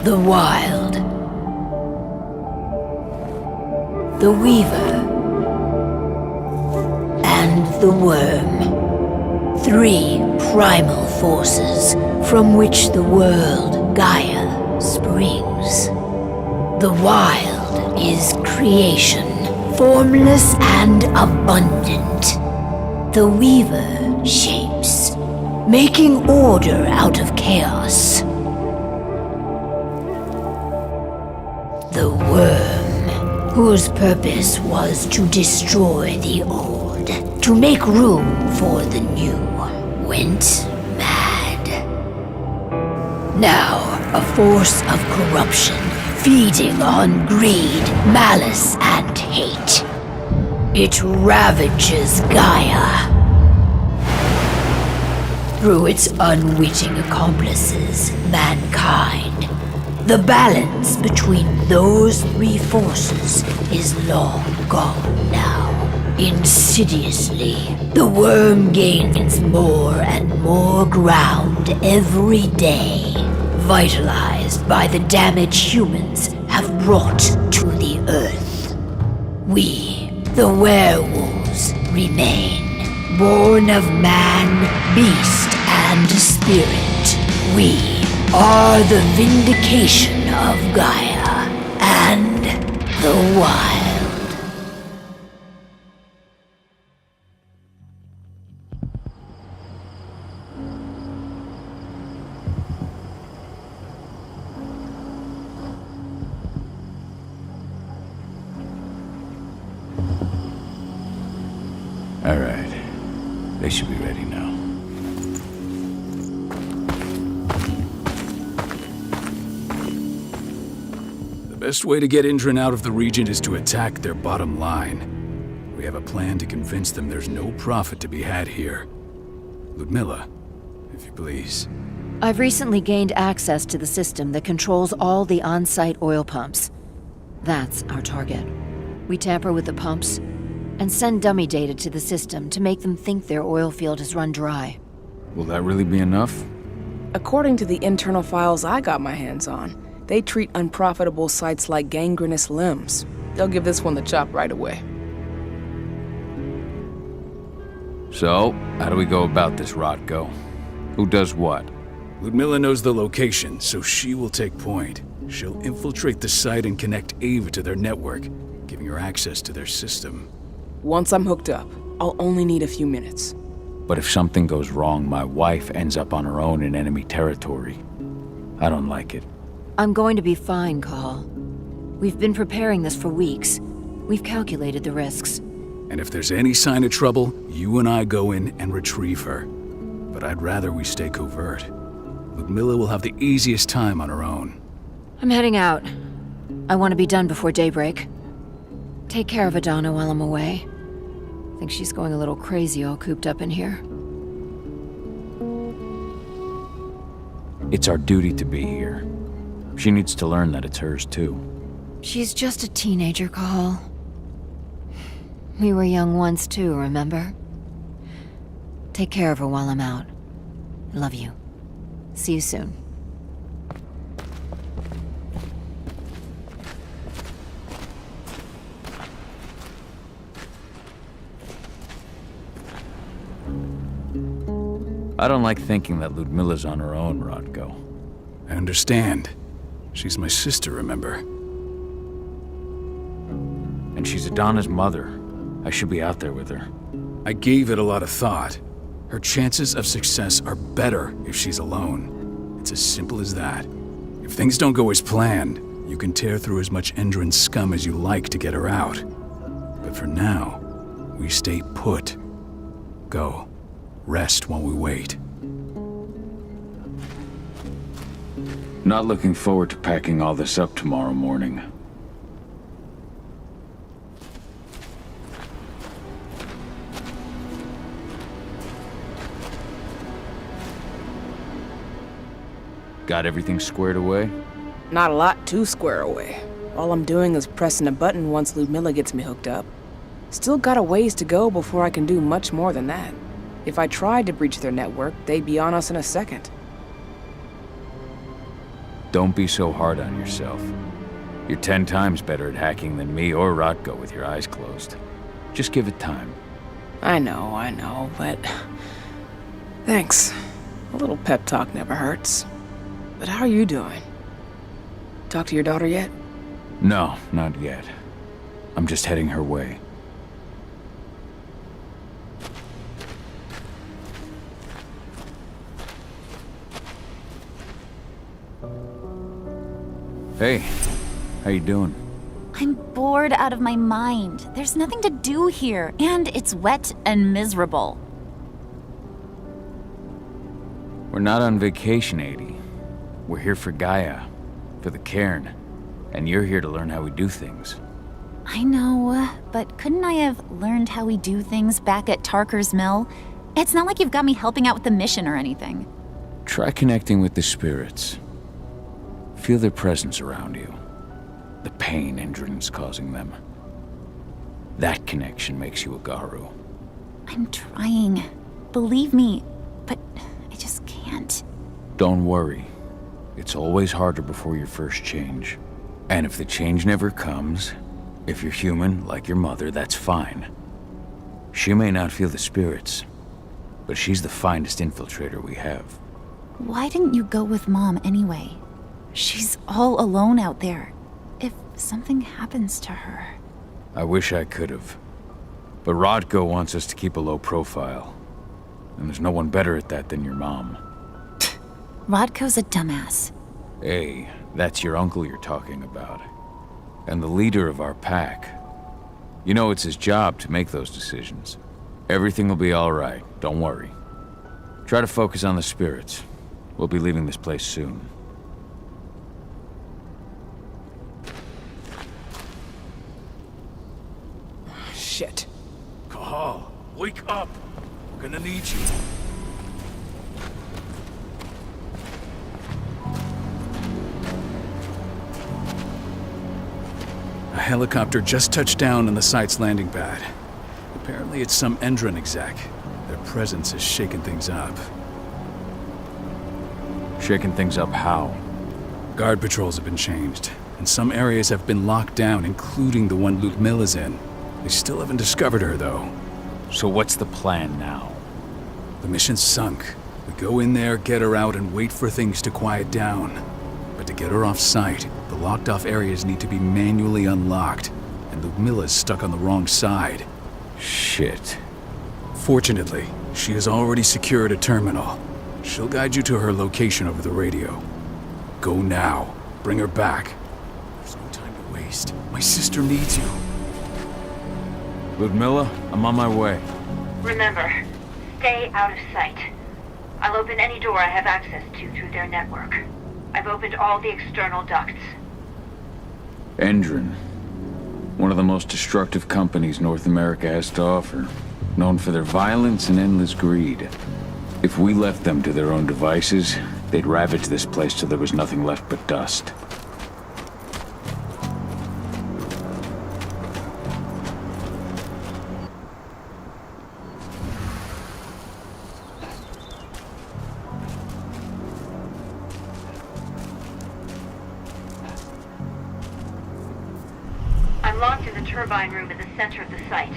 The Wild. The Weaver. And the Worm. 3 primal forces from which the world, Gaia, springs. The Wild is creation, formless and abundant. The Weaver shapes, making order out of chaos. The Worm, whose purpose was to destroy the old, to make room for the new, went mad. Now, a force of corruption, feeding on greed, malice, and hate. It ravages Gaia. Through its unwitting accomplices, mankind, the balance between those 3 forces is long gone now. Insidiously, the Worm gains more and more ground every day, vitalized by the damage humans have brought to the Earth. We, the werewolves, remain, born of man, beast, and spirit. We are the vindication of Gaia and the Wild. All right. They should be ready now. The best way to get Indran out of the region is to attack their bottom line. We have a plan to convince them there's no profit to be had here. Ludmilla, if you please. I've recently gained access to the system that controls all the on-site oil pumps. That's our target. We tamper with the pumps and send dummy data to the system to make them think their oil field has run dry. Will that really be enough? According to the internal files I got my hands on, they treat unprofitable sites like gangrenous limbs. They'll give this one the chop right away. So, how do we go about this, Rodko? Who does what? Ludmilla knows the location, so she will take point. She'll infiltrate the site and connect Ava to their network, giving her access to their system. Once I'm hooked up, I'll only need a few minutes. But if something goes wrong, my wife ends up on her own in enemy territory. I don't like it. I'm going to be fine, Call. We've been preparing this for weeks. We've calculated the risks. And if there's any sign of trouble, you and I go in and retrieve her. But I'd rather we stay covert. Ludmilla will have the easiest time on her own. I'm heading out. I want to be done before daybreak. Take care of Adana while I'm away. I think she's going a little crazy all cooped up in here. It's our duty to be here. She needs to learn that it's hers too. She's just a teenager, Call. We were young once too, remember? Take care of her while I'm out. Love you. See you soon. I don't like thinking that Ludmilla's on her own, Rodko. I understand. She's my sister, remember? And she's Adana's mother. I should be out there with her. I gave it a lot of thought. Her chances of success are better if she's alone. It's as simple as that. If things don't go as planned, you can tear through as much Indran scum as you like to get her out. But for now, we stay put. Go. Rest while we wait. Not looking forward to packing all this up tomorrow morning. Got everything squared away? Not a lot to square away. All I'm doing is pressing a button once Ludmilla gets me hooked up. Still got a ways to go before I can do much more than that. If I tried to breach their network, they'd be on us in a second. Don't be so hard on yourself. You're 10 times better at hacking than me or Rotko with your eyes closed. Just give it time. I know, but... Thanks. A little pep talk never hurts. But how are you doing? Talk to your daughter yet? No, not yet. I'm just heading her way. Hey, how you doing? I'm bored out of my mind. There's nothing to do here, and it's wet and miserable. We're not on vacation, Adi. We're here for Gaia, for the cairn, and you're here to learn how we do things. I know, but couldn't I have learned how we do things back at Tarker's Mill? It's not like you've got me helping out with the mission or anything. Try connecting with the spirits. Feel their presence around you. The pain Endron's causing them. That connection makes you a Garu. I'm trying. Believe me, but I just can't. Don't worry. It's always harder before your first change. And if the change never comes, if you're human, like your mother, that's fine. She may not feel the spirits, but she's the finest infiltrator we have. Why didn't you go with Mom anyway? She's all alone out there. If something happens to her... I wish I could have. But Rodko wants us to keep a low profile. And there's no one better at that than your mom. Rodko's a dumbass. Hey, that's your uncle you're talking about. And the leader of our pack. You know it's his job to make those decisions. Everything will be all right, don't worry. Try to focus on the spirits. We'll be leaving this place soon. Shit. Cahal, wake up! We're gonna need you. A helicopter just touched down on the site's landing pad. Apparently it's some Endron exec. Their presence has shaken things up. Shaking things up how? Guard patrols have been changed, and some areas have been locked down, including the one Ludmilla's in. They still haven't discovered her, though. So what's the plan now? The mission's sunk. We go in there, get her out, and wait for things to quiet down. But to get her off site, the locked-off areas need to be manually unlocked, and Ludmilla's stuck on the wrong side. Shit. Fortunately, she has already secured a terminal. She'll guide you to her location over the radio. Go now. Bring her back. There's no time to waste. My sister needs you. Ludmilla, I'm on my way. Remember, stay out of sight. I'll open any door I have access to through their network. I've opened all the external ducts. Endron. One of the most destructive companies North America has to offer. Known for their violence and endless greed. If we left them to their own devices, they'd ravage this place till there was nothing left but dust. I'm locked in the turbine room in the center of the site.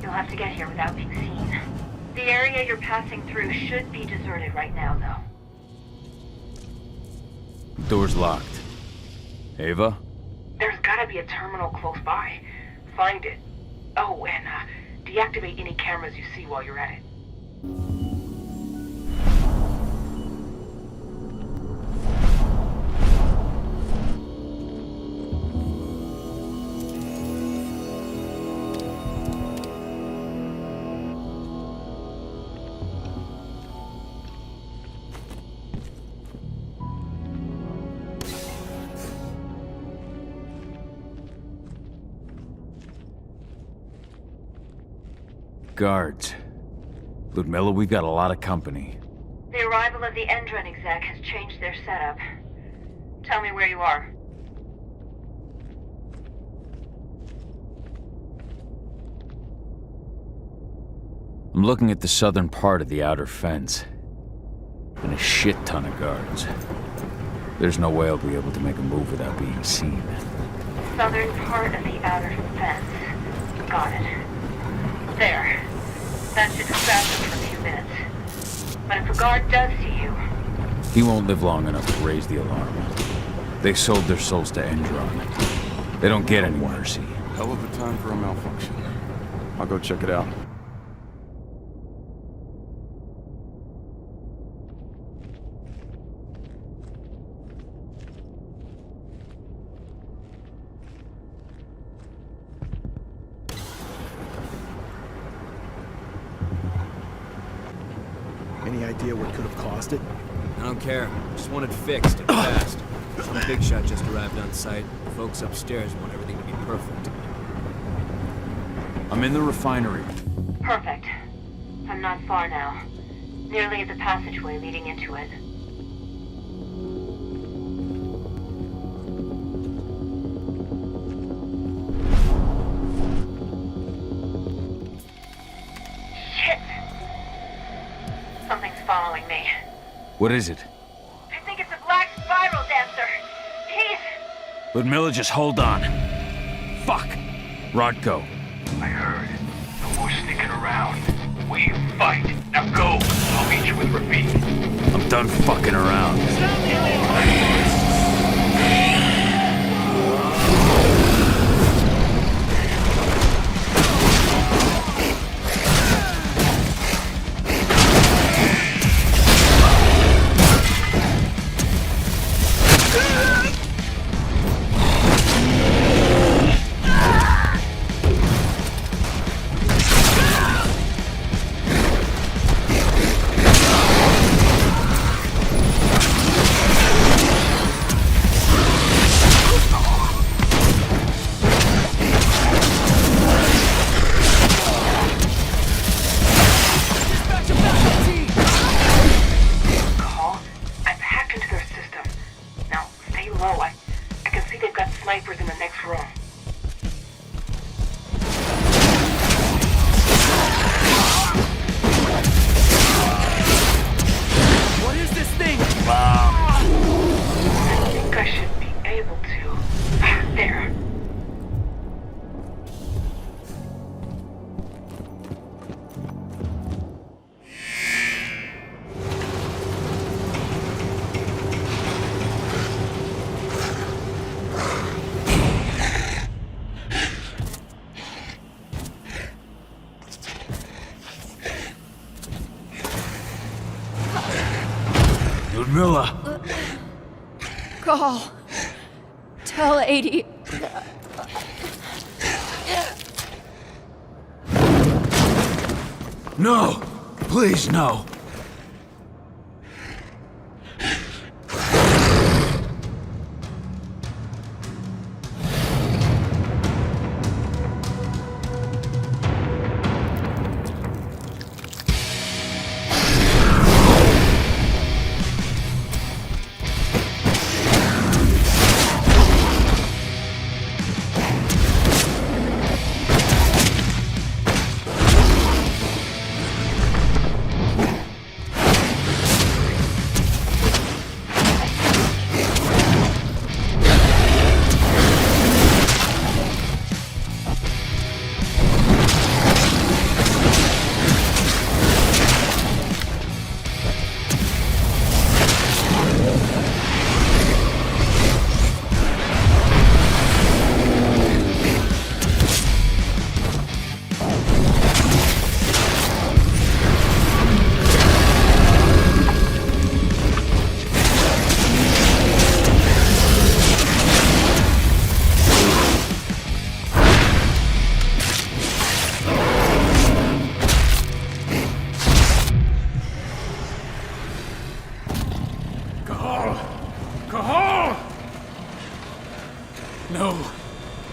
You'll have to get here without being seen. The area you're passing through should be deserted right now, though. Door's locked. Ava? There's gotta be a terminal close by. Find it. Oh, and deactivate any cameras you see while you're at it. Guards. Ludmilla, we've got a lot of company. The arrival of the Endron exec has changed their setup. Tell me where you are. I'm looking at the southern part of the outer fence. And a shit ton of guards. There's no way I'll be able to make a move without being seen. Southern part of the outer fence. Got it. There. That should distract him for a few minutes. But if a guard does see you... He won't live long enough to raise the alarm. They sold their souls to Endron. They don't get any mercy. Hell of a time for a malfunction. I'll go check it out. Any idea what could have caused it? I don't care. Just want it fixed and fast. Some big shot just arrived on site. The folks upstairs want everything to be perfect. I'm in the refinery. Perfect. I'm not far now. Nearly at the passageway leading into it. Shit! Something's following me. What is it? I think it's a black spiral dancer. He's... Ludmilla, just hold on. Fuck! Rodko. I heard. No more sneaking around. We fight. Now go. I'll meet you with Rafik. I'm done fucking around. Ludmilla! Call. Tell 80. No! Please, no!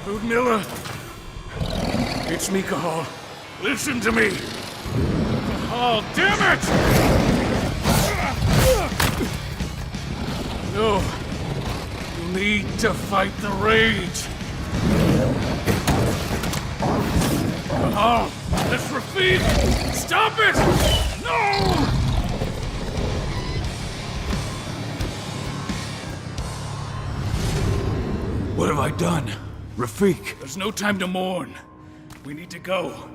Ludmilla! It's me, Cahal. Listen to me! Cahal, damn it! No. You need to fight the rage. Cahal, that's Rafik! Stop it! No! What have I done? Rafik! There's no time to mourn. We need to go.